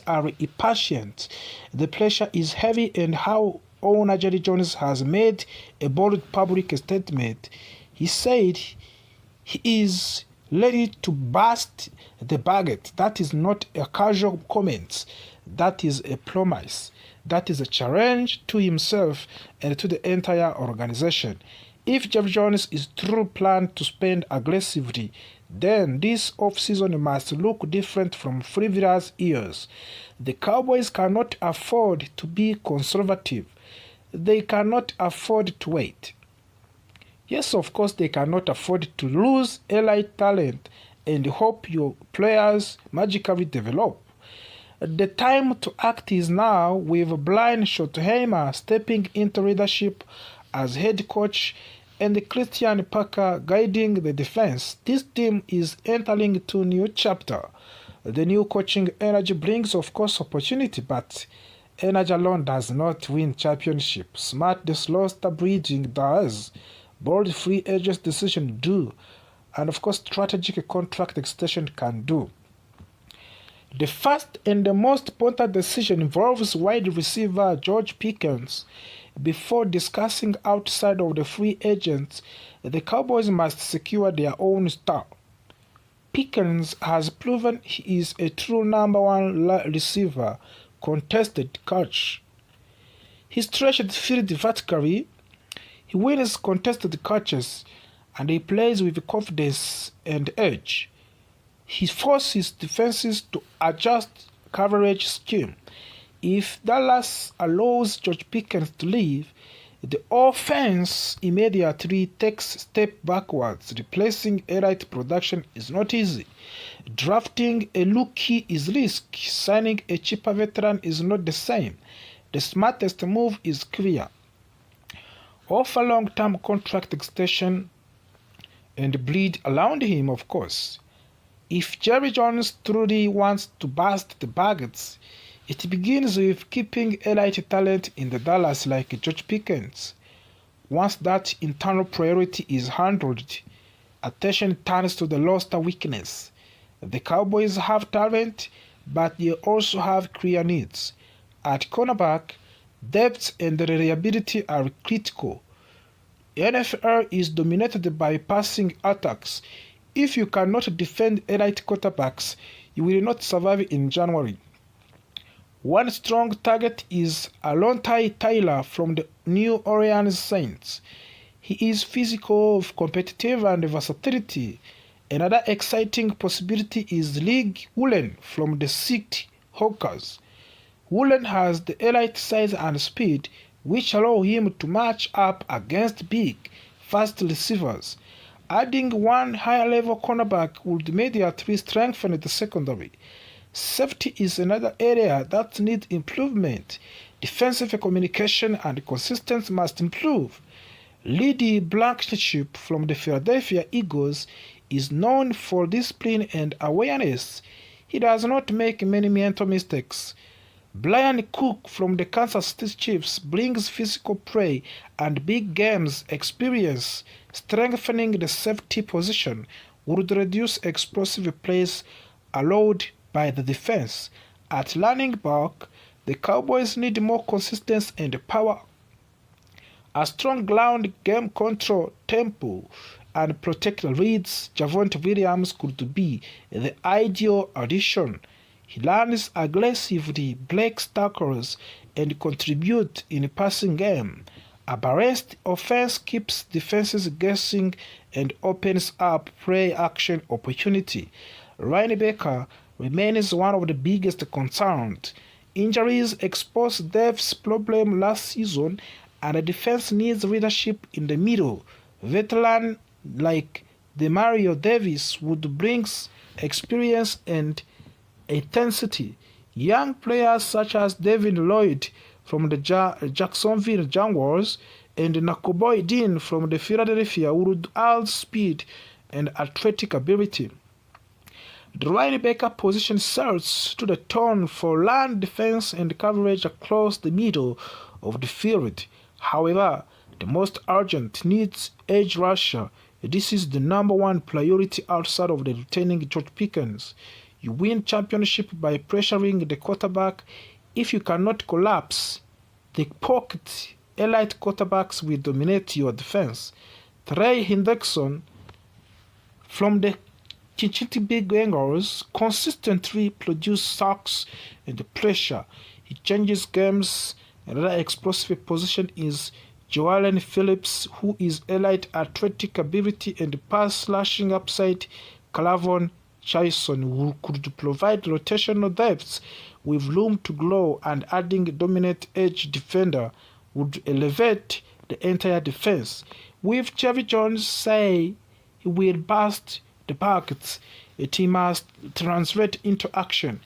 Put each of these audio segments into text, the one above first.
are impatient. The pressure is heavy, and how owner Jerry Jones has made a bold public statement. He said he is ready to burst the budget. That is not a casual comment. That is a promise. That is a challenge to himself and to the entire organization. If Jeff Jones is truly planned to spend aggressively, then this offseason must look different from previous years. The Cowboys cannot afford to be conservative. They cannot afford to wait. Yes, of course, they cannot afford to lose elite talent and hope your players magically develop. The time to act is now, with Brian Schottenheimer stepping into leadership as head coach and Christian Parker guiding the defense. This team is entering into a new chapter. The new coaching energy brings, of course, opportunity, but energy alone does not win championships. Smart roster bridging does. Bold free agent decision do. And of course, strategic contract extension can do. The first and the most important decision involves wide receiver George Pickens. Before discussing outside of the free agents, the Cowboys must secure their own star. Pickens has proven he is a true number one receiver, contested catch. He stretched the field vertically, he wins contested catches, and he plays with confidence and edge. He forces defenses to adjust coverage scheme. If Dallas allows George Pickens to leave, the offense immediately takes a step backwards. Replacing elite production is not easy. Drafting a rookie is risky. Signing a cheaper veteran is not the same. The smartest move is clear. Offer long-term contract extension and bleed around him, of course. If Jerry Jones truly wants to burst the budgets, it begins with keeping elite talent in the Dallas like George Pickens. Once that internal priority is handled, attention turns to the roster weakness. The Cowboys have talent, but they also have clear needs. At cornerback, depth and reliability are critical. The NFL is dominated by passing attacks. If you cannot defend elite quarterbacks, you will not survive in January. One strong target is Alontae Tyler from the New Orleans Saints. He is physical, competitive, and versatility. Another exciting possibility is League Woolen from the Seat Hawkers. Woolen has the elite size and speed, which allow him to match up against big, fast receivers. Adding one higher-level cornerback would immediately strengthen the secondary. Safety is another area that needs improvement. Defensive communication and consistency must improve. Lady Blankenship from the Philadelphia Eagles is known for discipline and awareness. He does not make many mental mistakes. Brian Cook from the Kansas City Chiefs brings physical play and big games experience. Strengthening the safety position would reduce explosive plays allowed by the defense. At running back, the Cowboys need more consistency and power. A strong ground game control, tempo, and protect reads Javonte Williams could be the ideal addition. He runs aggressively, breaks tackles, and contributes in the passing game. A balanced offense keeps defenses guessing and opens up play-action opportunity. Linebacker remains one of the biggest concerns. Injuries exposed Dev's problem last season, and the defense needs leadership in the middle. Veteran like Demario Davis would bring experience and intensity. Young players such as David Lloyd from the Jacksonville Jaguars and Nakobe Dean from the Philadelphia would add speed and athletic ability. The linebacker position sets to the tone for run defense and coverage across the middle of the field. However, the most urgent needs edge rusher. This is the number one priority outside of the retaining George Pickens. You win championship by pressuring the quarterback. If you cannot collapse the pocket, elite quarterbacks will dominate your defense. Trey Hendrickson from the Cincinnati Bengals consistently produces sacks and pressure. He changes games. Another explosive position is Joellen Phillips, who is elite athletic ability and pass slashing upside. Clavon Chason, who could provide rotational depth with room to grow, and adding a dominant edge defender would elevate the entire defense. With Jerry Jones say he will burst the pockets, it must translate into action.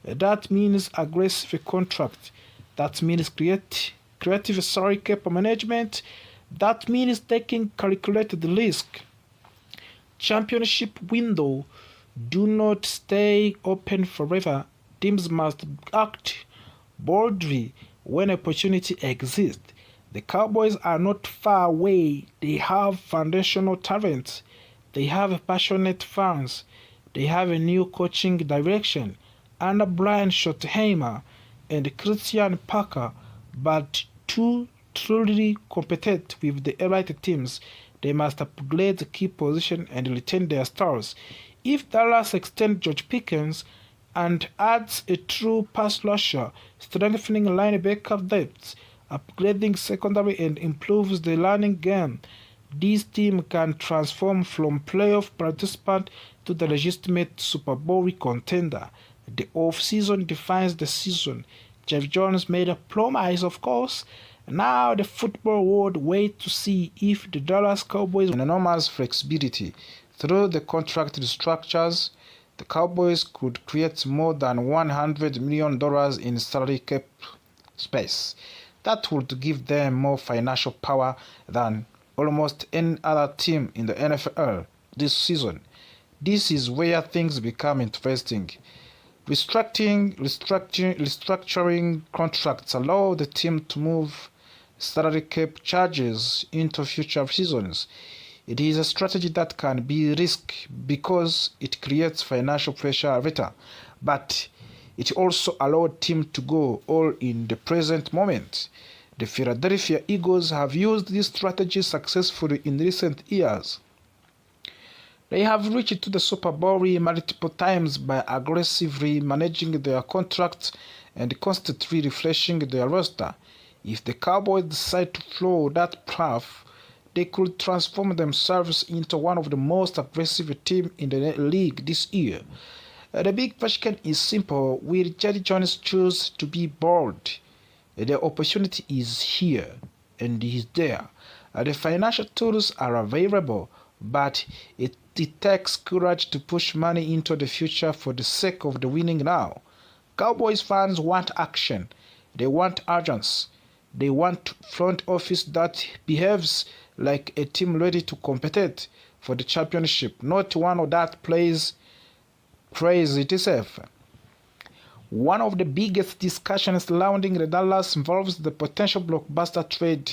That means aggressive contract. That means creative salary cap management. That means taking calculated risk. Championship window do not stay open forever. Teams must act boldly when opportunity exists. The Cowboys are not far away. They have foundational talent. They have passionate fans. They have a new coaching direction under Brian Schottenheimer and Christian Parker, but to truly compete with the elite teams, they must upgrade the key position and retain their stars. If Dallas extends George Pickens and adds a true pass rusher, strengthening linebacker depth, upgrading secondary, and improves the running game, this team can transform from playoff participant to the legitimate Super Bowl contender. The off-season defines the season. Jeff Jones made a promise, of course. Now the football world waits to see if the Dallas Cowboys with enormous flexibility through the contract structures, the Cowboys could create more than $100 million in salary cap space. That would give them more financial power than almost any other team in the NFL this season. This is where things become interesting. Restructuring contracts allow the team to move salary cap charges into future seasons. It is a strategy that can be risky because it creates financial pressure later, but it also allowed teams to go all in the present moment. The Philadelphia Eagles have used this strategy successfully in recent years. They have reached to the Super Bowl multiple times by aggressively managing their contracts and constantly refreshing their roster. If the Cowboys decide to follow that path, they could transform themselves into one of the most aggressive teams in the league this year. The big question is simple. Will Jerry Jones choose to be bold? The opportunity is here and is there. The financial tools are available, but it takes courage to push money into the future for the sake of the winning now. Cowboys fans want action. They want urgency. They want front office that behaves like a team ready to compete for the championship, not one that plays itself. One of the biggest discussions surrounding the Dallas involves the potential blockbuster trade.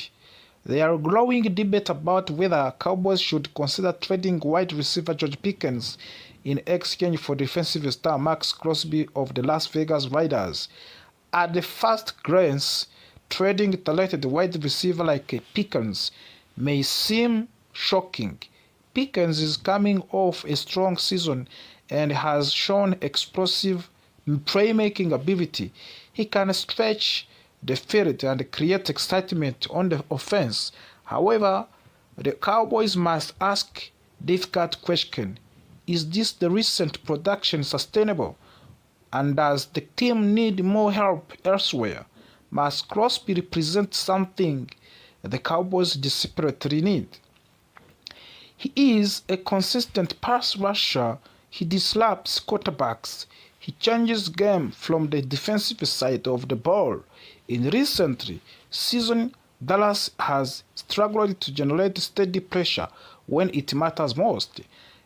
There are growing debate about whether Cowboys should consider trading wide receiver George Pickens in exchange for defensive star Max Crosby of the Las Vegas Raiders. At the first glance, trading talented wide receiver like Pickens may seem shocking. Pickens is coming off a strong season and has shown explosive playmaking ability. He can stretch the field and create excitement on the offense. However, the Cowboys must ask difficult question. Is this the recent production sustainable? And does the team need more help elsewhere? Must Crosby represent something the Cowboys desperately need? He is a consistent pass rusher. He disrupts quarterbacks. He changes game from the defensive side of the ball. In recent season, Dallas has struggled to generate steady pressure when it matters most,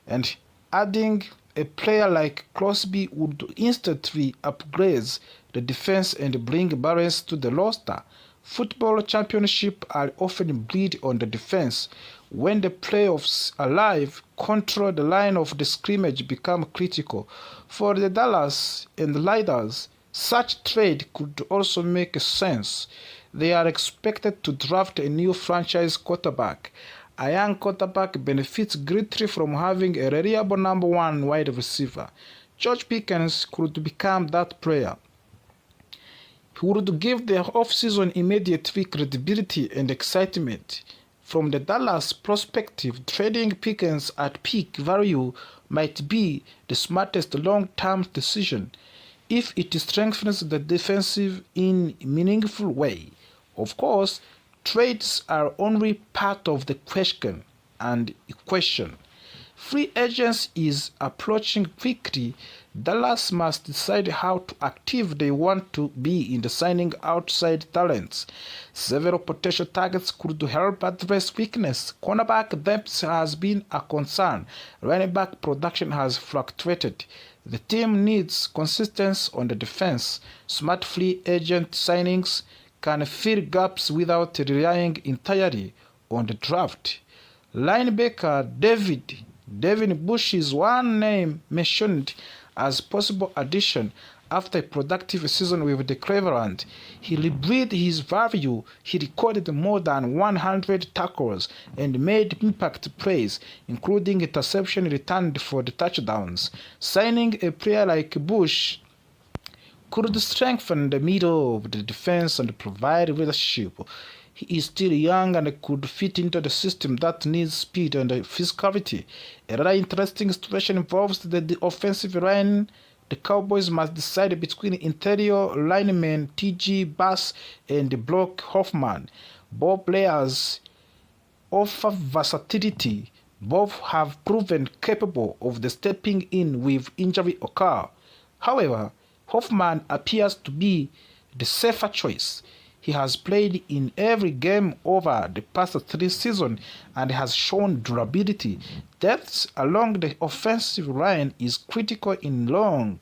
and adding a player like Crosby would instantly upgrade the defense and bring balance to the roster. Football championships are often built on the defense, when the playoffs arrive, control the line of the scrimmage become critical. For the Dallas and the Raiders, such trade could also make sense. They are expected to draft a new franchise quarterback. A young quarterback benefits greatly from having a reliable number one wide receiver. George Pickens could become that player. He would give the offseason immediately credibility and excitement. From the Dallas perspective, trading Pickens at peak value might be the smartest long-term decision if it strengthens the defensive in a meaningful way. Of course, trades are only part of the question and equation. Free agency is approaching quickly. Dallas must decide how active they want to be in the signing outside talents. Several potential targets could help address weakness. Cornerback depth has been a concern. Running back production has fluctuated. The team needs consistency on the defense. Smart free agent signings can fill gaps without relying entirely on the draft. Linebacker Devin Bush is one name mentioned as possible addition after a productive season with the Cleveland. He rebreathed his value. He recorded more than 100 tackles and made impact plays, including interception returned for the touchdowns. Signing a player like Bush could strengthen the middle of the defense and provide leadership. He is still young and could fit into the system that needs speed and physicality. Another interesting situation involves the offensive line. The Cowboys must decide between interior linemen T.J. Bass and Brock Hoffman. Both players offer versatility. Both have proven capable of stepping in with injury occur. However, Hoffman appears to be the safer choice. He has played in every game over the past 3 seasons and has shown durability. Depth along the offensive line is critical in long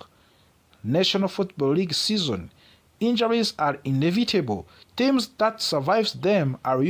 National Football League season. Injuries are inevitable. Teams that survive them are